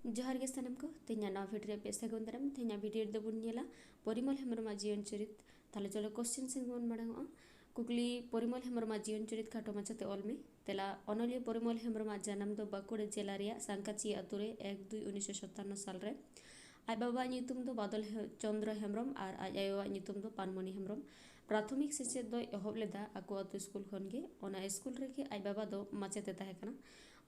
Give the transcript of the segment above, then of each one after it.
जोहार गे सानम को तेना नवा भिडियो पे सगुन दाराम तेना भिडियो दो बुन नेला परिमल हेम्ब्रम जीवन चरित ताले चलो क्वेश्चन सिंग बन मांगा कुकली परिमल हेम्ब्रम जीवन चरित खाटो माछाते ऑल में तेला अनलिया परिमल हेम्ब्रम जन्म दो बाकुड़े जिला रिया सांकाची अतुरे 1-2-1957 साल रे आज बाबा नितुम दो बादल चंद्र हेम्ब्रम और आज आयोवा नितुम दो पानमणि हेम्ब्रम प्राथमिक सेचेद दो एहब लेदा आको अतु स्कूल खन गे ओना स्कूल रेगे आज बाबा दो माचेते ताहे कना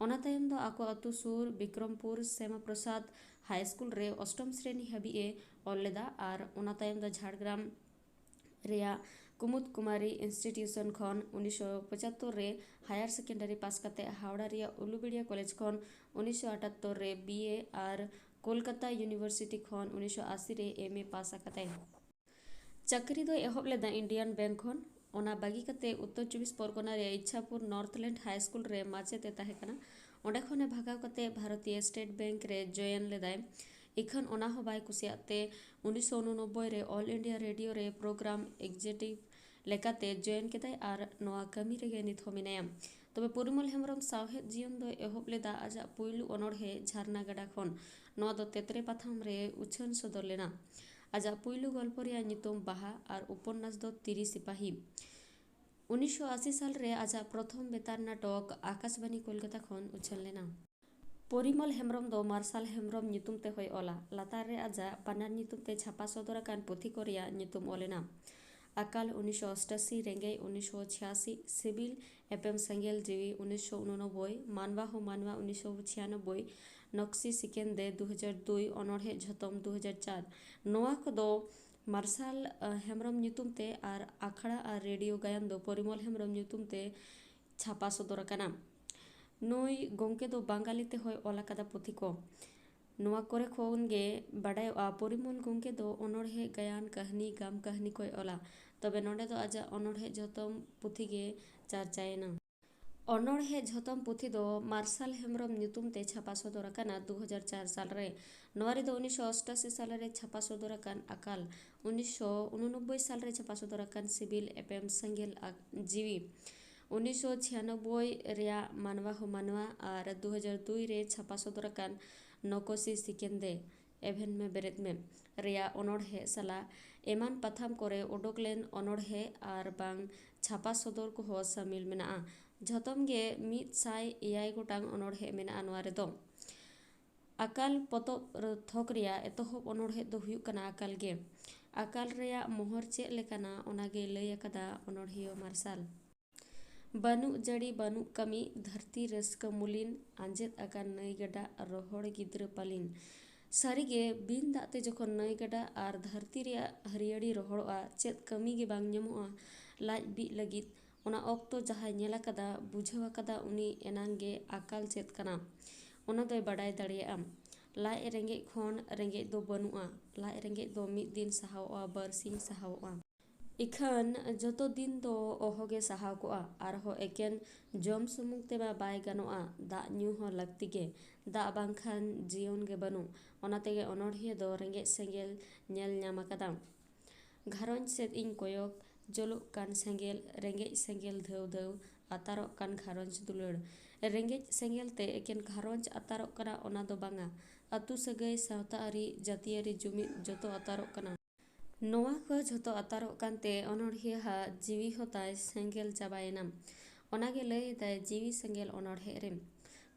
ओना तायम दो आको अतु सुर विक्रमपुर श्यामा प्रसाद हाई स्कूल रे अष्टम श्रेणी हाबी ए ऑल लेदा और ओना तायम दो झाड़ग्राम रेया कुमुद कुमारी इंस्टीट्यूशन खन 1975 रे हायर सेकेंडरी पास करते हावड़ा रिया उलुबेड़िया कॉलेज खन 1978 रे बीए और कोलकाता यूनिवर्सिटी खन 1980 रे एमए पास करते चाकरी दो एहब लेदा इंडियन बैंक खन ओना बागी कते उत्तर 24 परगना रे इच्छापुर नॉर्थलैंड हाई स्कूल रे माचेते ताहे कना ओंडे खने भागाव कते भारतीय स्टेट बैंक रे जॉइन लेदाय इखन ओना हो बाय कुसियाते 1989 रे ऑल इंडिया रेडियो रे प्रोग्राम एग्जीक्यूटिव लेकाते जॉइन केदाय और नोआ कमी रेगे नित हो मिनाया तबे परिमल हेम्ब्रम सावहेद जीवन दो एहब लेदा आजा पुइलु अनड़हे झरना गड़ा खन नोआ दो तेतरे पाथाम रे उछन सदर लेना आजा पुइलु गल्प रिया नितुम बाहा और उपन्यास दो तिरी सिपाही 1980 साल रे आजा प्रथम बेतार नाटक आकाशवाणी कोलकाता खन उछल लेना परिमल हेम्ब्रम दो मार्शल हेम्ब्रम नितुम ते होय ओला लातार रे आजा बानार नितुम ते छापा सदर कान पुथी को रिया नितुम ओलेना अकाल 1988 रेंगे 1986 सिविल एपएम संगेल जीवी 1989 मानवा हो मानवा 1996 नक्सी सिकेंदे 2002 अनड़हे झतम 2004 नोआ को दो मार्शल हेम्ब्रम नितुम ते और आखड़ा और रेडियो गायन दो परिमल हेम्ब्रम नितुम ते छापा सदर काना नोई गोंके दो बांगाली ते होय ओला कदा पुथी को नोआ करे खोन गे बड़ाय परिमल गोंके दो अनड़हे गायन कहानी गाम कहानी कोय ओला तबे नोडे दो आजा अनड़हे झतम पुथी गे चर्चाएना अनड़हे झतम पुथी दो मार्शल हेम्ब्रम नितुम ते छापा सदर काना 2004 साल रे नोआरे दो 1988 साल रे छापा सदर कान अकाल 1989 साल रे छापा सदर कान सिविल एपएम संगेल जीवी 1996 रिया मानवा हो मानवा और 2002 रे छापा सदर कान नकोसी सिकेंदे एवेन में बेरेद में रिया अनड़हे साला एमान पाथाम करे ओडोकलेन अनड़हे और बांग छापा सदर को हो शामिल मेना झतम गे 100 गोटांग अनड़हे मेना नोआरे दो अकाल पतब थक रिया एतहब अनड़हे दो हुयुग कना अकाल गे अकाल रिया मोहर चेक लेकाना ओनागे लई अकादा अनड़हियो मार्शल बानु जड़ी बानु कमी धरती रस्क मुलिन आंजेद आकान नई गड़ा रोहड़ गिद्र पालिन सारीगे बिन दाते जखन नई गड़ा और धरती रिया हरियड़ी रोहड़ोआ चेद कमी गे बांग ᱧᱟᱢᱚᱜᱼᱟ लाज बी लगित ओना ऑक्तो जहाय नेला कदा बुझावा कदा उनी एनांगे अकाल चेद कना ओना दोय बाडाय दाड़ियाम लाज रेंगे खन रेंगे दो बनुआ लाज रेंगे दो मिद दिन सहावआ बारसिंग सहावआ इखन जतो दिन दो ओहोगे सहाव कोआ आरहो एकेन जम सुमुंग तेबा बाय गानोआ दा न्यू हो लगती गे दा बांखान जीवन गे बनु ओनातेगे अनड़हिया दो रेंगे सेंगेल नेल ᱧᱟᱢ आकादा घारंज सेद इन कोयक जलुक कान सेंगेल रेंगे सेंगेल धौ धौ आतारो कान घारंज दुलड़ रेंगे सेंगेल ते एकेन घारंज आतारो कना ओना दो बांगा अतु सगै सावता आरी जातियारी जुमिद जतो आतारो कना नोआ को झतो आतारो कानते अनड़हिया हा जीवी होताय सेंगेल चाबायनाम ओनागे लय दाय जीवी सेंगेल अनड़हे रेम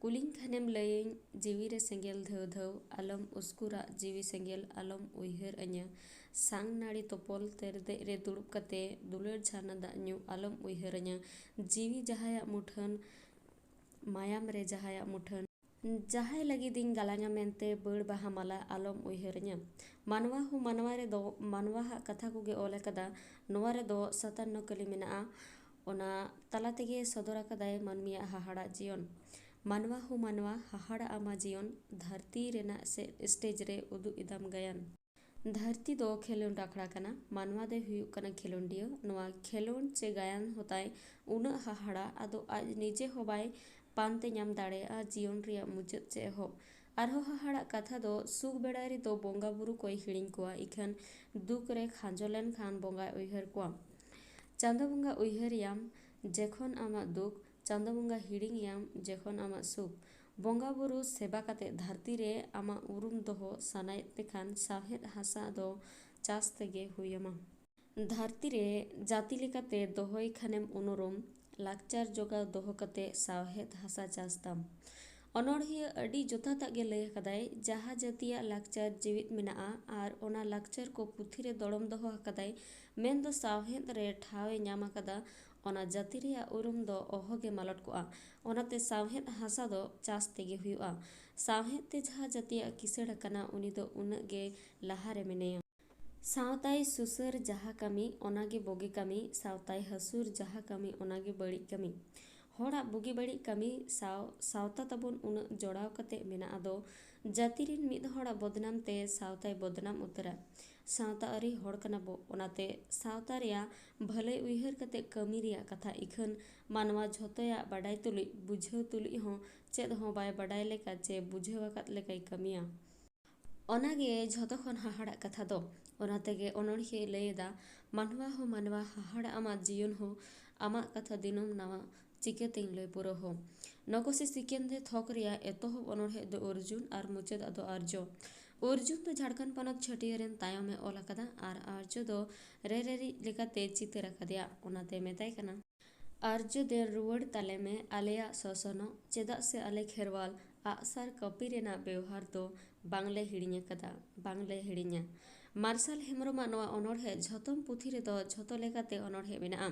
कुलिंग खानेम लयिंग जीवी रे सेंगेल धौ धौ आलम उस्कुरा जीवी सेंगेल आलम उइहर अnya सांग नाड़ी तोपल तेरदे रे दुड़ुब कते दुलड़ झारना दा न्यू आलम उइहर अnya जीवी जहाया मुठन मायाम रे जहाया मुठन जहाय लगी दिन गालांगा मेंते बड़ बाहा माला आलम उइहरnya मानवा हो मानवा रे दो मानवा हा कथा को गे ओले कदा नोआ रे दो 57 कली मेना ओना तला तेगे सदर कदाय मानमिया हाहाड़ा जीवन मानवा हो मानवा हाहाड़ा आमा जीवन धरती रेना से स्टेज रे उदु इदाम गायन धरती दो खेलोंड आखड़ा कना मानवा दे हुयुग कना खेलोंडियो नोआ खेलोंड चे गायन होताय उना हाहाड़ा आदो आज निजे होबाय पानते ᱧᱟᱢ दाड़ेआ जीवन रिया मुचाद चे एहब आरहो हाहाड़ा कथा दो सुख बेड़ारी दो बोंगा बुरु कोई हिड़िंग कोआ इखन दुख रे खांजोलेन खान बोंगा उइहर कोआ चांदो बोंगा उइहर याम जेखन आमा दुख चांदो बोंगा हिड़िंग याम जेखन आमा सुख ᱵᱚᱸᱜᱟ ᱵᱩᱨᱩ ᱥᱮᱵᱟ ᱠᱟᱛᱮ ᱫᱷᱟᱹᱨᱛᱤ ᱨᱮ ᱟᱢᱟᱜ ᱩᱨᱩᱢ ᱫᱚᱦᱚ ᱥᱟᱱᱟᱭᱮᱫ ᱯᱮᱠᱷᱟᱱ ᱥᱟᱶᱦᱮᱫ ᱦᱟᱥᱟ ᱫᱚ ᱪᱟᱥ ᱛᱮᱜᱮ ᱦᱩᱭ ᱟᱢᱟ। ᱫᱷᱟᱹᱨᱛᱤ ᱨᱮ ᱡᱟᱹᱛᱤ ᱞᱮᱠᱟᱛᱮ ᱫᱚᱦᱚᱭ ᱠᱷᱟᱱᱮᱢ ᱩᱱᱩᱨᱩᱢ, ᱞᱟᱠᱪᱟᱨ ᱡᱚᱜᱟᱣ ᱫᱚᱦᱚ ᱠᱟᱛᱮ ᱥᱟᱶᱦᱮᱫ ᱦᱟᱥᱟ ᱪᱟᱥ ᱛᱟᱢ। ᱚᱱᱚᱬᱦᱤᱭᱟᱹ ᱟᱹᱰᱤ ᱡᱚᱛᱷᱟᱛᱟᱜ ᱜᱮ ᱞᱟᱹᱭ ᱟᱠᱟᱫᱟᱭ, ᱡᱟᱦᱟᱸ ᱡᱟᱹᱛᱤᱭᱟᱜ ᱞᱟᱠᱪᱟᱨ ᱡᱤᱣᱤᱫ ᱢᱮᱱᱟᱜᱼᱟ ᱟᱨ ᱚᱱᱟ ᱞᱟᱠᱪᱟर ᱠᱚ ᱯᱩᱛᱷᱤ ᱨᱮ ᱫᱚᱲᱚᱢ ᱫᱚᱦᱚ ᱟᱠᱟᱫᱟᱭ, ᱢᱮᱱᱫᱚ ᱥᱟᱶᱦᱮᱫ ᱨᱮ ᱴᱷᱟᱶ ᱮ ᱧᱟᱢ ᱟᱠᱟᱫᱟ, ᱚᱱᱟ ᱡᱟᱹᱛᱤ ᱨᱮᱭᱟᱜ ᱩᱨᱩᱢ ᱫᱚ ᱚᱦᱚᱜᱮ ᱢᱟᱞᱚᱴ ᱠᱚᱜᱼᱟ। ᱚᱱᱟᱛᱮ ᱥᱟᱶᱦᱮᱫ ᱦᱟᱥᱟ ᱫᱚ ᱪᱟᱥ ᱛᱮᱜᱮ ᱦᱩᱭᱩᱜᱼᱟ। ᱥᱟᱶᱦᱮᱫ ᱛᱮ ᱡᱟᱦᱟᱸ ᱡᱟᱹᱛᱤᱭᱟᱜ ᱠᱤᱥᱟᱹᱬ ᱟᱠᱟᱱᱟ ᱩᱱᱤ ᱫᱚ ᱩᱱᱟᱹᱜ ᱜᱮ ᱞᱟᱦᱟᱨᱮ ᱢᱮᱱᱟᱭᱟ। ᱥᱟᱶᱛᱟᱭ ᱥᱩᱥᱟᱹᱨ ᱡᱟᱦᱟᱸ ᱠᱟᱹᱢᱤ ᱚᱱᱟᱜᱮ ᱵᱩᱜᱤ ᱠᱟᱹᱢᱤ, ᱥᱟᱶᱛᱟᱭ ᱦᱟᱹᱥᱩᱨ ᱡᱟᱦᱟᱸ ᱠᱟᱹᱢᱤ ᱚᱱᱟᱜᱮ ᱵᱟᱹᱲᱤᱡ ᱠᱟᱹᱢᱤ। ᱦᱚᱲᱟᱜ ᱵᱩᱜᱤ ᱵᱟᱹᱲᱤᱡ ᱠᱟᱹᱢᱤ ᱥᱟᱶ ᱥᱟᱶᱛᱟ ᱛᱟᱵᱚᱱ ᱩᱱᱟᱹᱜ ᱡᱚᱲᱟᱣ ᱠᱟᱛᱮ ᱢᱮᱱᱟᱜ ᱟᱫᱚ ᱡᱟᱹᱛᱤ ᱨᱮᱱ ᱢᱤᱫ ᱦᱚᱲᱟᱜ ᱵᱚᱫᱱᱟᱢ ᱛᱮ ᱥᱟᱶᱛᱟᱭ ᱵᱚᱫᱱᱟᱢ ᱩᱛᱟᱹᱨᱟ। ᱥᱟᱶᱛᱟ ᱟᱹᱨᱤ ᱦᱚᱲ ᱠᱟᱱᱟᱵᱚ, ᱚᱱᱟᱛᱮ ᱥᱟᱶᱛᱟ ᱨᱮᱭᱟᱜ ᱵᱷᱟᱹᱞᱟᱹᱭ ᱩᱭᱦᱟᱹᱨ ᱠᱟᱛᱮ ᱠᱟᱹᱢᱤ ᱨᱮᱭᱟᱜ ᱠᱟᱛᱷᱟ ᱤᱠᱷᱟᱹᱱ ᱢᱟᱱᱣᱟ ᱡᱷᱚᱛᱚᱭᱟᱜ ᱵᱟᱰᱟᱭ ᱛᱩᱞᱩᱡ ᱵᱩᱡᱷᱟᱹᱣ ᱛᱩᱞᱩᱡ ᱦᱚᱸ ᱪᱮᱫ ᱦᱚᱸ ᱵᱟᱭ ᱵᱟᱰᱟᱭ ᱞᱮᱠᱟ ᱪᱮ ᱵᱩᱡᱷᱟᱹᱣ ᱟᱠᱟᱫ ᱞᱮᱠᱟᱭ ᱠᱟᱹᱢᱤᱭᱟ। ᱚᱱᱟᱜᱮ ᱡᱷᱚᱛᱚ ᱠᱷᱚᱱ ᱦᱟᱦᱟᱲᱟᱜ ᱠᱟᱛᱷᱟ ᱫᱚ। ᱚᱱᱟ ᱛᱮᱜᱮ ᱚᱱᱚᱬᱦᱤᱭᱟᱹᱭ ᱞᱟᱹᱭ ᱮᱫᱟ, ᱢᱟᱱᱣᱟ ᱦᱚᱸ ᱢᱟᱱᱣᱟ ᱦᱟᱦᱟᱲᱟᱜ ᱟᱢᱟᱜ ᱡᱤᱭᱚᱱ ᱦᱚᱸ ᱟᱢᱟᱜ ᱠᱟᱛᱷᱟ ᱫᱤᱱᱟᱹᱢ ᱱᱟᱣᱟ ᱪᱤᱠᱟᱹᱛᱮᱧ ᱞᱟᱹᱭ ᱯᱩᱨᱟᱹᱣ ᱦᱚ। ᱱᱚᱠᱚᱥᱤ ᱥᱤᱠᱮᱱᱫᱮ ᱛᱷᱚᱠ ᱨᱮᱭᱟᱜ ᱮᱛᱚᱦᱚᱵ ᱚᱱᱚᱬᱦᱮ ᱫᱚ ᱚᱨᱡᱩᱱ ᱟᱨ ᱢᱩᱪᱟᱹᱫᱟᱜ ᱫᱚ ᱟᱨᱡᱚ। ᱚᱨᱡᱩᱱ ᱫᱚ ᱡᱷᱟᱲᱠᱷᱚᱸᱰ ᱯᱚᱱᱚᱛ ᱪᱷᱟᱹᱴᱤᱭᱟᱹ ᱨᱮᱱ ᱛᱟᱭᱚᱢᱮ ᱚᱞ ᱟᱠᱟᱫᱟ ᱟᱨ ᱟᱨᱡᱚ ᱫᱚ ᱨᱮᱨᱮᱡ ᱞᱮᱠᱟᱛᱮ ᱪᱤᱛᱟᱹᱨ ᱟᱠᱟᱫᱮᱭᱟ। ᱚᱱᱟᱛᱮ ᱢᱮᱛᱟᱭ ᱠᱟᱱᱟ, ᱟᱨᱡᱚ ᱫᱮᱱ ᱨᱩᱣᱟᱹᱲ ᱛᱟᱞᱮ ᱢᱮ ᱟᱞᱮᱭᱟᱜ ᱥᱚᱥᱚᱱᱚᱜ, ᱪᱮᱫᱟᱜ ᱥᱮ ᱟᱞᱮ ᱠᱷᱮᱨᱣᱟᱞ ᱟᱜᱼᱥᱟᱨ ᱠᱟᱹᱯᱤ ᱨᱮᱱᱟᱜ ᱵᱮᱣᱦᱟᱨ ᱫᱚ ᱵᱟᱝᱞᱮ ᱦᱤᱲᱤᱧ ᱟᱠᱟᱫᱟ, ᱵᱟᱝᱞᱮ ᱦᱤᱲᱤᱧᱟ। ᱢᱟᱨᱥᱟᱞ ᱦᱮᱢᱵᱨᱚᱢᱟᱜ ᱱᱚᱣᱟ ᱚᱱᱚᱬᱦᱮ ᱡᱷᱚᱛᱚᱢ ᱯᱩᱛᱷᱤ ᱨᱮᱫᱚ ᱡᱷᱚᱛᱚ ᱞᱮᱠᱟᱛᱮ ᱚᱱᱚᱬᱦᱮ ᱢᱮᱱᱟᱜᱼᱟ।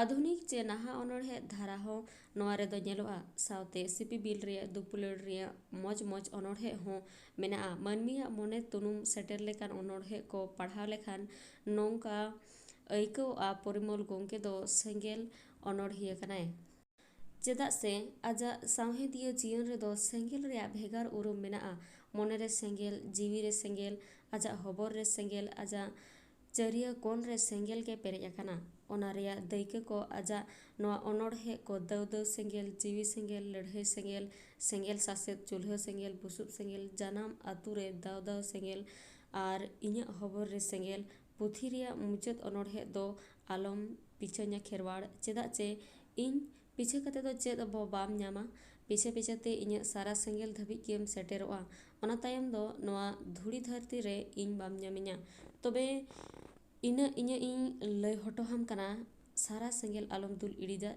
ᱟᱫᱷᱩᱱᱤᱠ ᱪᱮ ᱱᱟᱦᱟᱜ ᱚᱱᱚᱬᱦᱮ ᱫᱷᱟᱨᱟ ᱦᱚᱸ ᱱᱚᱣᱟ ᱨᱮᱫᱚ ᱧᱮᱞᱚᱜᱼᱟ। ᱥᱟᱶᱛᱮ ᱥᱤᱯᱤ ᱵᱤᱞ ᱨᱮᱭᱟᱜ ᱫᱩᱯᱩᱞᱟᱹᱲ ᱨᱮᱭᱟᱜ ᱢᱚᱡᱽ ᱢᱚᱡᱽ ᱚᱱᱚᱬᱦᱮ ᱦᱚᱸ ᱢᱮᱱᱟᱜᱼᱟ। ᱢᱟᱹᱱᱢᱤᱭᱟᱜ ᱢᱚᱱᱮ ᱛᱩᱱᱩᱢ ᱥᱮᱴᱮᱨ ᱞᱮᱠᱟᱱ ᱚᱱᱚᱬᱦᱮ ko ᱯᱟᱲᱦᱟᱣ ᱞᱮᱠᱷᱟᱱ ᱱᱚᱝᱠᱟ ᱟᱹᱭᱠᱟᱹᱣᱚᱜᱼᱟ ᱯᱚᱨᱤᱢᱚᱞ ᱜᱚᱢᱠᱮ ᱫᱚ ᱥᱮᱸᱜᱮᱞ ᱚᱱᱚᱬᱦᱤᱭᱟᱹ ᱠᱟᱱᱟᱭ। ᱪᱮᱫᱟᱜ ᱥᱮ ᱟᱡᱟᱜ ᱥᱟᱶᱦᱮᱫᱤᱭᱟᱹ ᱡᱤᱭᱚᱱ ᱨᱮᱫᱚ ᱥᱮᱸᱜᱮᱞ ᱨᱮᱭᱟᱜ ᱵᱷᱮᱜᱟᱨ ᱩᱨᱩᱢ ᱢᱮᱱᱟᱜᱼᱟ। ᱢᱚᱱᱮᱨᱮ ᱥᱮᱸᱜᱮᱞ, ᱡᱤᱣᱤᱨᱮ ᱥᱮᱸᱜᱮᱞ, ᱟᱡᱟᱜ ᱦᱚᱵᱚᱨ ᱨᱮ ᱥᱮᱸᱜᱮᱞ, ᱟᱡᱟᱜ ᱪᱟᱹᱨᱤᱭᱟᱹ ᱠᱚᱱ ᱨᱮ ᱥᱮᱸᱜᱮᱞ ᱜᱮ ᱯᱮᱨᱮᱡ ᱟᱠᱟᱱᱟ। ᱚᱱᱟ ᱨᱮᱭᱟᱜ ᱫᱟᱹᱭᱠᱟᱹ ko ᱟᱡᱟᱜ ᱱᱚᱣᱟ ᱚᱱᱚᱬᱦᱮ ko ᱫᱟᱹᱣ ᱫᱟᱹᱣ ᱥᱮᱸᱜᱮᱞ, ᱡᱤᱣᱤ ᱥᱮᱸᱜᱮᱞ, ᱞᱟᱹᱲᱦᱟᱹᱭ ᱥᱮᱸᱜᱮᱞ, ᱥᱮᱸᱜᱮᱞ ᱥᱟᱥᱮᱛ, ᱪᱩᱞᱦᱟᱹ ᱥᱮᱸᱜᱮᱞ, ᱵᱩᱥᱩᱵ ᱥᱮᱸᱜᱮᱞ, ᱡᱟᱱᱟᱢ ᱟᱹᱛᱩ ᱨᱮ ᱫᱟᱣ ᱫᱟᱣ ᱥᱮᱸᱜᱮᱞ ᱟᱨ ᱤᱧᱟᱹᱜ ᱦᱚᱵᱚᱨ ᱨᱮ ᱥᱮᱸᱜᱮᱞ। ᱯᱩᱛᱷᱤ ᱨᱮᱭᱟᱜ ᱢᱩᱪᱟᱹᱫ ᱚᱱᱚᱬᱦᱮ ᱫᱚ ᱟᱞᱚᱢ ᱯᱤᱪᱷᱟᱹᱧᱟ ᱠᱷᱮᱨᱣᱟᱲ, ᱪᱮᱫᱟᱜ ᱪᱮ ᱤᱧ ᱯᱤᱪᱷᱟᱹ ᱠᱟᱛᱮ ᱫᱚ ᱪᱮᱫ ᱵᱟᱢ ᱧᱟᱢᱟ। ᱯᱤᱪᱷᱟᱹ ᱯᱤᱪᱷᱟᱹᱛᱮ ᱤᱧᱟᱹᱜ ᱥᱟᱨᱟ ᱥᱮᱸᱜᱮᱞ ᱫᱷᱟᱹᱵᱤᱡ ᱜᱮᱢ ᱥᱮᱴᱮᱨᱚᱜᱼᱟ। ᱚᱱᱟ ᱛᱟᱭᱚᱢ ᱫᱚ ᱱᱚᱣᱟ ᱫᱷᱩᱲᱤ ᱫᱷᱟᱹᱨᱛᱤ ᱨᱮ ᱤᱧ ᱵᱟᱢ ᱧᱟᱢᱤᱧᱟ। ᱛᱚᱵᱮ ᱤᱧ ᱞᱟᱹᱭ ᱦᱚᱴᱚᱦᱟᱢ ᱠᱟᱱᱟ, ᱥᱟᱨᱟ ᱥᱮᱸᱜᱮᱞ ᱟᱞᱚᱢ ᱫᱩᱞ ᱤᱲᱤᱡᱟ।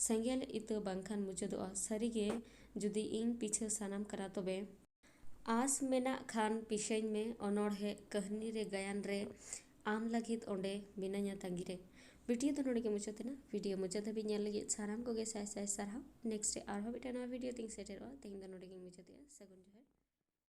ᱥᱮᱸᱜᱮᱞ ᱤᱛᱟᱹ ᱵᱟᱝᱠᱷᱟᱱ ᱢᱩᱪᱟᱹᱫᱚᱜᱼᱟ। ᱥᱟᱹᱨᱤᱜᱮ ᱡᱩᱫᱤ ᱤᱧ ᱯᱤᱪᱷᱟᱹ ᱥᱟᱱᱟᱢ ᱠᱟᱱᱟ ᱛᱚᱵᱮ ᱟᱸᱥ ᱢᱮᱱᱟᱜ ᱠᱷᱟᱱ ᱯᱤᱥᱟᱹᱧ ᱢᱮ ᱚᱱᱚᱬᱦᱮ, ᱠᱟᱹᱦᱱᱤ ᱨᱮ, ᱜᱟᱭᱟᱱ ᱨᱮ, ᱟᱢ ᱞᱟᱹᱜᱤᱫ ᱚᱸᱰᱮ ᱢᱤᱱᱟᱹᱧᱟ ᱛᱟᱺᱜᱤᱨᱮ। ᱵᱷᱤᱰᱤᱭᱳ ᱫᱚ ᱱᱚᱰᱮ ᱜᱮ ᱢᱩᱪᱟᱹᱫ ᱮᱱᱟ। ᱵᱷᱤᱰᱤᱭᱳ ᱢᱩᱪᱟᱹᱫ ᱫᱷᱟᱹᱵᱤᱡ ᱧᱮᱞ ᱞᱟᱹᱜᱤᱫ ᱥᱟᱱᱟᱢ ᱠᱚᱜᱮ ᱥᱟᱭ ᱥᱟᱭ ᱥᱟᱨᱦᱟᱣ। ᱱᱮᱠᱥᱴ ᱟᱨᱦᱚᱸ ᱢᱤᱫᱴᱟᱝ ᱱᱚᱣᱟ ᱵᱷᱤᱰᱤᱭᱳ ᱛᱤᱧ ᱥᱮᱴᱮᱨᱚᱜᱼᱟ। ᱛᱮᱦᱮᱧ ᱫᱚ ᱱᱚᱰᱮ ᱜᱤᱧ ᱢᱩᱪᱟᱹᱫᱮᱜᱼᱟ। ᱥᱟᱹᱜᱩᱱ ᱡᱚᱦᱟᱨ।